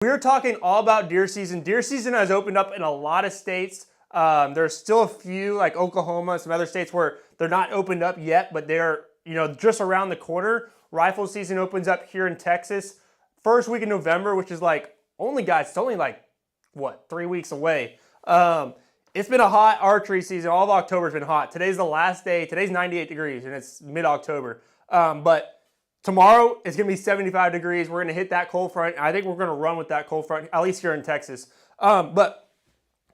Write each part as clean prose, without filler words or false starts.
We're talking all about deer season. Deer season has opened up in a lot of states. There's still a few, like Oklahoma, some other states where they're not opened up yet, but they're just around the corner. Rifle season opens up here in Texas first week in November, which is like it's only like what, 3 weeks away. It's been a hot archery season. All of October's been hot. Today's the last day. Today's 98 degrees and it's mid-October. But tomorrow it's going to be 75 degrees. We're going to hit that cold front. I think we're going to run with that cold front, at least here in Texas. But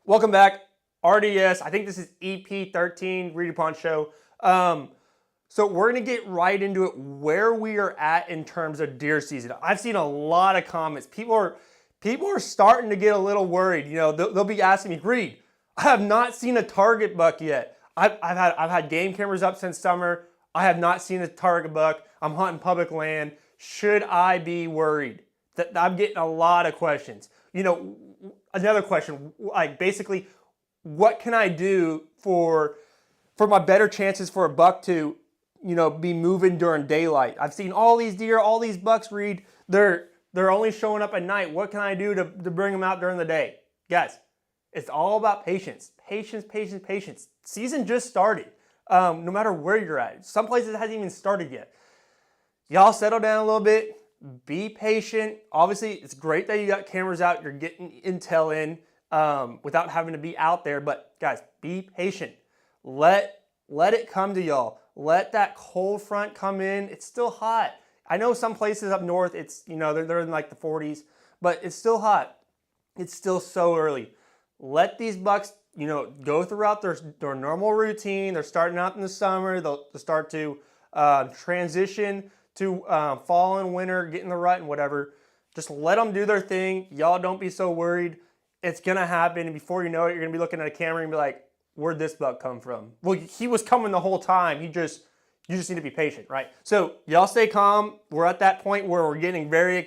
welcome back, RDS. I think this is EP 13, Read Upon Show. So we're going to get right into it, where we are at in terms of deer season. I've seen a lot of comments. People are starting to get a little worried. They'll be asking me, Reed, I have not seen a target buck yet. I've had game cameras up since summer. I have not seen a target buck. I'm hunting public land. Should I be worried? I'm getting a lot of questions. Another question, like basically, what can I do for my better chances for a buck to, be moving during daylight? I've seen all these deer, all these bucks, Reed, they're only showing up at night. What can I do to bring them out during the day? Guys, it's all about patience. Patience. Season just started. No matter where you're at. Some places it hasn't even started yet. Y'all settle down a little bit. Be patient. Obviously, it's great that you got cameras out. You're getting intel in without having to be out there. But guys, be patient. Let it come to y'all. Let that cold front come in. It's still hot. I know some places up north, it's they're in like the 40s, but it's still hot. It's still so early. Let these bucks go throughout their normal routine. They're starting out in the summer. They'll start to transition to fall and winter, get in the rut and whatever. Just let them do their thing. Y'all don't be so worried. It's going to happen. And before you know it, you're going to be looking at a camera and be like, where'd this buck come from? Well, he was coming the whole time. You just need to be patient, right? So y'all stay calm. We're at that point where we're getting very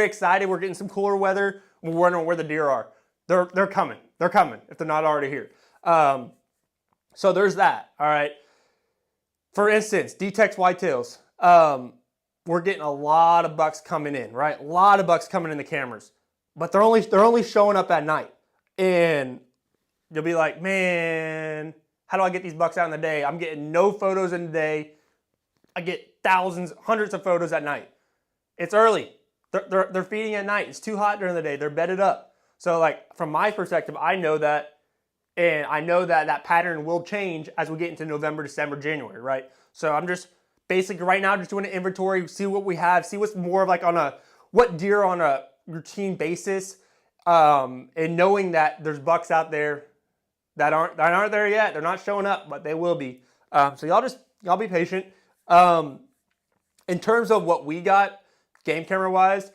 excited. We're getting some cooler weather. We're wondering where the deer are. They're coming. They're coming if they're not already here. So there's that. All right. For instance, D-Tex whitetails. We're getting a lot of bucks coming in, right? A lot of bucks coming in the cameras, but they're only showing up at night, and you'll be like, man, how do I get these bucks out in the day? I'm getting no photos in the day. I get thousands, hundreds of photos at night. It's early. They're feeding at night. It's too hot during the day. They're bedded up. So like from my perspective, I know that, and I know that pattern will change as we get into November, December, January, right? So I'm just basically right now just doing an inventory, see what we have, see what's more of like what deer on a routine basis, and knowing that there's bucks out there that aren't there yet. They're not showing up, but they will be. So y'all be patient. In terms of what we got game camera wise,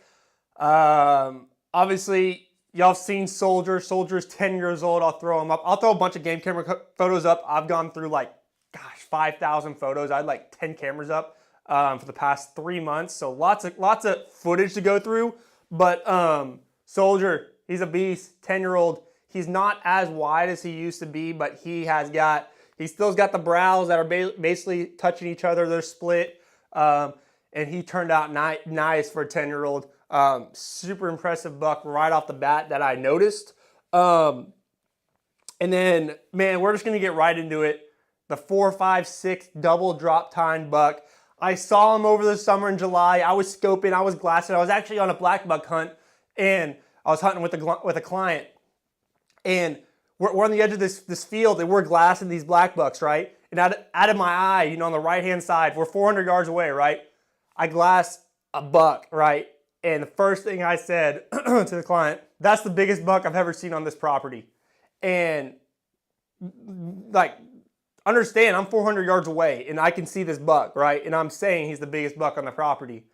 obviously y'all have seen Soldier. Soldier's 10 years old. I'll throw him up. I'll throw a bunch of game camera photos up. I've gone through 5,000 photos. I had 10 cameras up for the past 3 months. So lots of footage to go through. But Soldier, he's a beast. 10-year-old. He's not as wide as he used to be, but he still's got the brows that are basically touching each other. They're split. And he turned out nice for a 10-year-old. Super impressive buck right off the bat that I noticed. And then, man, we're just going to get right into it. The 4, 5, 6 double drop tine buck. I saw him over the summer in July. I was scoping, I was glassing. I was actually on a black buck hunt, and I was hunting with a client. And we're on the edge of this field, and we're glassing these black bucks, right? And out of my eye, on the right-hand side, we're 400 yards away, right? I glass a buck, right? And the first thing I said to the client, that's the biggest buck I've ever seen on this property. And understand, I'm 400 yards away and I can see this buck, right? And I'm saying he's the biggest buck on the property.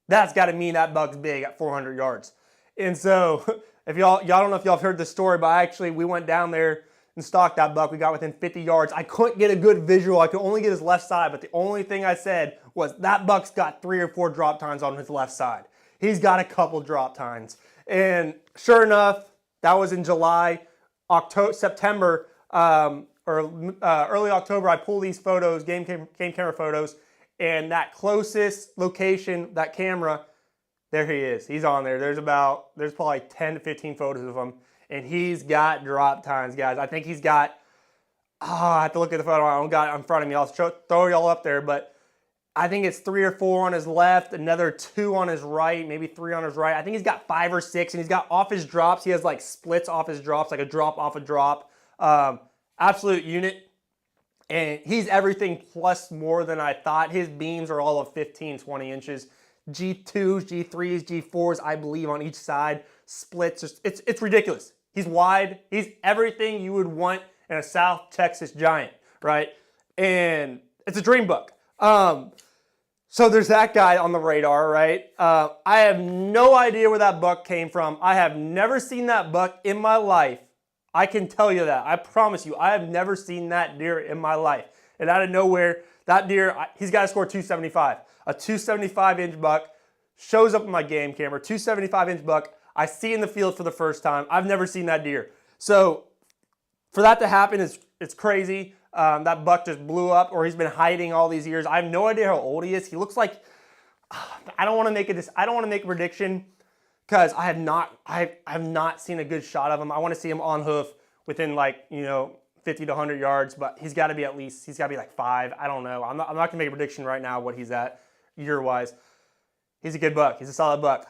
That's got to mean that buck's big at 400 yards. And so if y'all don't know if y'all have heard this story, but we went down there and stalked that buck. We got within 50 yards. I couldn't get a good visual. I could only get his left side, but the only thing I said was that buck's got 3 or 4 drop tines on his left side. He's got a couple drop tines. And sure enough, that was in July. September, early October, I pull these photos, game camera photos, and that closest location, that camera, There he is. He's on there. There's probably 10 to 15 photos of him. And he's got drop tines, guys. I think he's got, I have to look at the photo. I don't got it in front of me. I'll throw y'all up there. But I think it's 3 or 4 on his left, another 2 on his right, maybe 3 on his right. I think he's got 5 or 6. And he's got off his drops. He has like splits off his drops, like a drop off a drop. Absolute unit. And he's everything plus more than I thought. His beams are all of 15, 20 inches. G2s, G3s, G4s, I believe, on each side. Splits, it's ridiculous. He's wide. He's everything you would want in a South Texas Giant, right? And it's a dream buck. So there's that guy on the radar, right? I have no idea where that buck came from. I have never seen that buck in my life. I can tell you that. I promise you, I have never seen that deer in my life. And out of nowhere, that deer, he's got to score 275. A 275-inch buck shows up in my game camera, 275-inch buck. I see in the field for the first time. I've never seen that deer. So for that to happen, it's crazy. That buck just blew up, or he's been hiding all these years. I have no idea how old he is. He looks like, I don't want to make a prediction because I have not seen a good shot of him. I want to see him on hoof within 50 to 100 yards, but he's got to be like 5. I don't know. I'm not going to make a prediction right now what he's at year-wise. He's a good buck. He's a solid buck.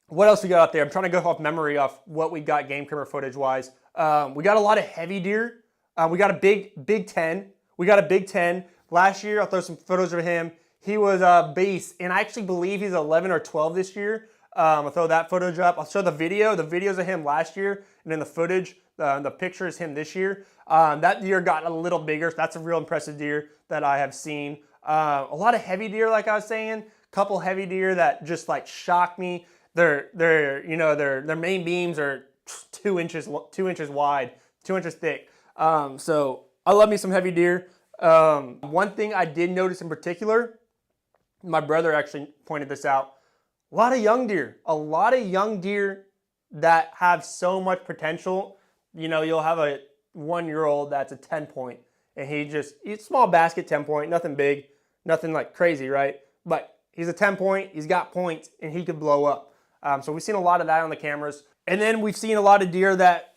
What else we got out there? I'm trying to go off memory off what we got game camera footage-wise. We got a lot of heavy deer. We got a big 10. We got a big 10. Last year, I'll throw some photos of him. He was a beast, and I actually believe he's 11 or 12 this year. I'll throw that footage up. I'll show the video. The video's of him last year, and then the footage, the picture is him this year. That deer got a little bigger. So that's a real impressive deer that I have seen. A lot of heavy deer, like I was saying. Couple heavy deer that just like shock me. Their main beams are 2 inches wide, 2 inches thick. So I love me some heavy deer. One thing I did notice in particular, my brother actually pointed this out. A lot of young deer that have so much potential. You'll have a 1-year-old that's a 10-point, and he's small basket 10-point, nothing big, nothing like crazy, right? But he's a 10-point, he's got points, and he could blow up. So we've seen a lot of that on the cameras. And then we've seen a lot of deer that,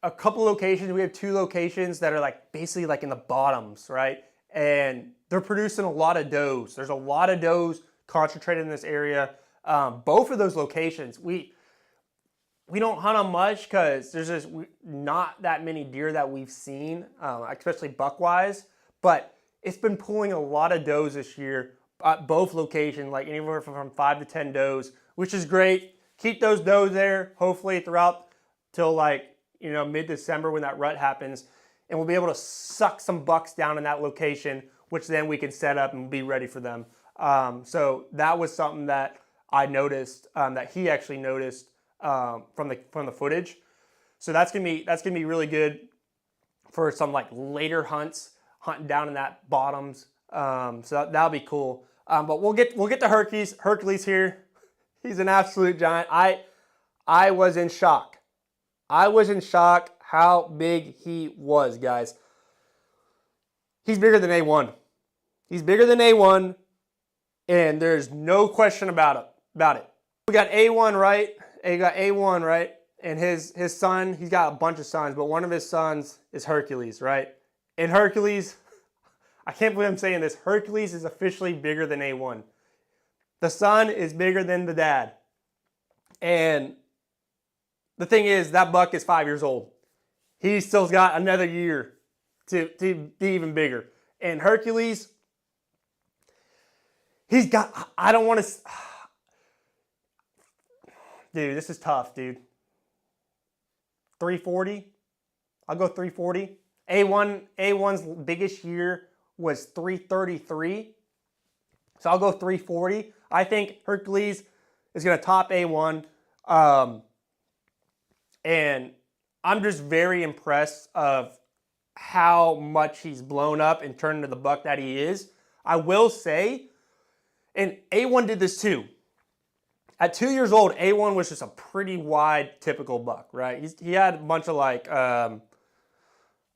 a couple locations, we have 2 locations that are basically in the bottoms, right? And they're producing a lot of does. There's a lot of does concentrated in this area. Both of those locations, we don't hunt them much because there's just not that many deer that we've seen, especially buck-wise. But it's been pulling a lot of does this year at both locations, anywhere from 5 to 10 does, which is great. Keep those does there, hopefully throughout till mid-December when that rut happens, and we'll be able to suck some bucks down in that location, which then we can set up and be ready for them. So that was something that I noticed, that he actually noticed from the footage. So that's gonna be really good for some later hunts, hunting down in that bottoms. So that'll be cool. But we'll get to Hercules here. He's an absolute giant. I was in shock. I was in shock how big he was, guys. He's bigger than A1. He's bigger than A1, and there's no question about it. We got A1 right. You got A1 right, and his son. He's got a bunch of sons, but one of his sons is Hercules, right? And Hercules, I can't believe I'm saying this. Hercules is officially bigger than A1. The son is bigger than the dad, and the thing is, that buck is 5 years old. He still's got another year to be even bigger. And Hercules, he's got, I don't want to, dude, this is tough, dude. 340? I'll go 340. A1's biggest year was 333. So I'll go 340. I think Hercules is going to top A1. And I'm just very impressed of how much he's blown up and turned into the buck that he is. I will say, and A1 did this too. At 2 years old, A1 was just a pretty wide, typical buck, right? He had a bunch of I don't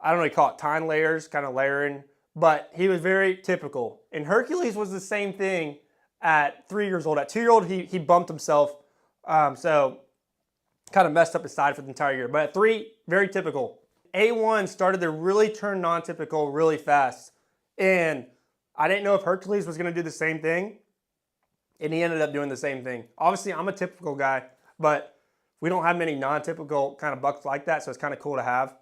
know what you call it, tine layers, kind of layering, but he was very typical. And Hercules was the same thing at 3 years old. At 2-year-old, he bumped himself, so kind of messed up his side for the entire year. But at 3, very typical. A1 started to really turn non-typical really fast, and I didn't know if Hercules was going to do the same thing, and he ended up doing the same thing. Obviously, I'm a typical guy, but we don't have many non-typical kind of bucks like that, so it's kind of cool to have.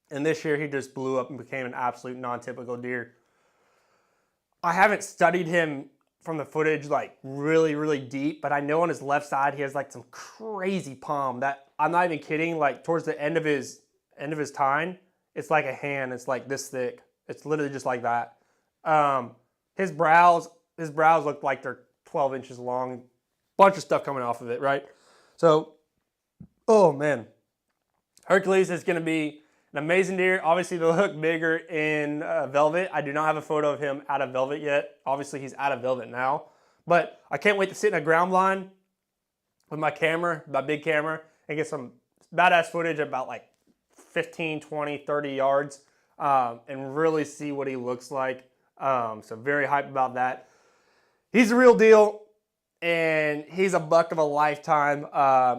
And this year, he just blew up and became an absolute non-typical deer. I haven't studied him from the footage like really, really deep, but I know on his left side, he has like some crazy palm that, I'm not even kidding, like towards the end of his tine, it's like a hand. It's like this thick. It's literally just like that. His brows look like they're 12 inches long. Bunch of stuff coming off of it, right? So, oh man. Hercules is going to be an amazing deer. Obviously, they'll look bigger in velvet. I do not have a photo of him out of velvet yet. Obviously, he's out of velvet now. But I can't wait to sit in a ground blind with my camera, my big camera, and get some badass footage about like 15, 20, 30 yards and really see what he looks like. So very hyped about that. He's the real deal, and he's a buck of a lifetime.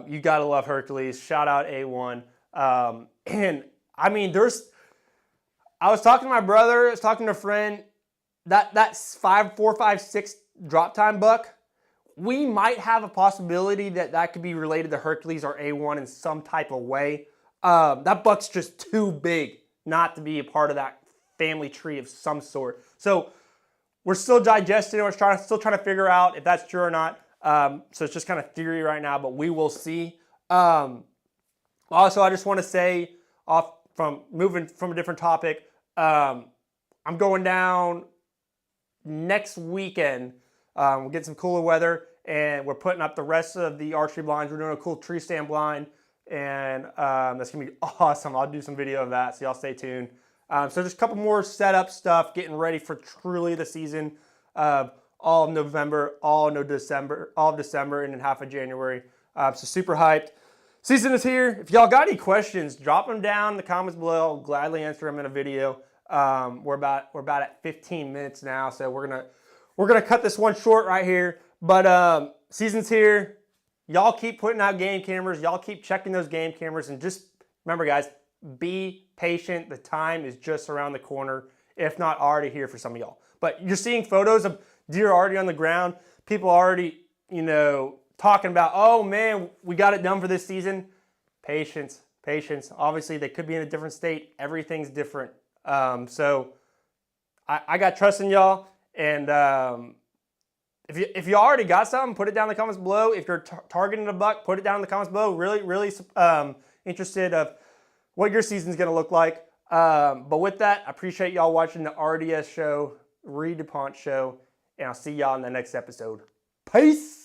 You got to love Hercules. Shout out A1. And I mean, I was talking to my brother, I was talking to a friend, that's 4, 5, 6 drop time buck. We might have a possibility that could be related to Hercules or A1 in some type of way. That buck's just too big not to be a part of that family tree of some sort. So we're still digesting it. We're still trying to figure out if that's true or not. So it's just kind of theory right now, but we will see. Also, I just want to say, moving from a different topic, I'm going down next weekend. We'll get some cooler weather, and we're putting up the rest of the archery blinds. We're doing a cool tree stand blind, and that's going to be awesome. I'll do some video of that, so y'all stay tuned. So just a couple more setup stuff, getting ready for truly the season of all of November, all of December, and then half of January. So super hyped. Season is here. If y'all got any questions, drop them down in the comments below. I'll gladly answer them in a video. We're about at 15 minutes now, so we're gonna cut this one short right here. But season's here. Y'all keep putting out game cameras. Y'all keep checking those game cameras, and just remember, guys, be patient. The time is just around the corner, if not already here for some of y'all. But you're seeing photos of deer already on the ground. People already, talking about, oh man, we got it done for this season. Patience. Obviously, they could be in a different state. Everything's different. So I got trust in y'all. And if you already got something, put it down in the comments below. If you're targeting a buck, put it down in the comments below. Really interested of what your season's going to look like. But with that, I appreciate y'all watching the RDS show, Reed DuPont show, and I'll see y'all in the next episode. Peace!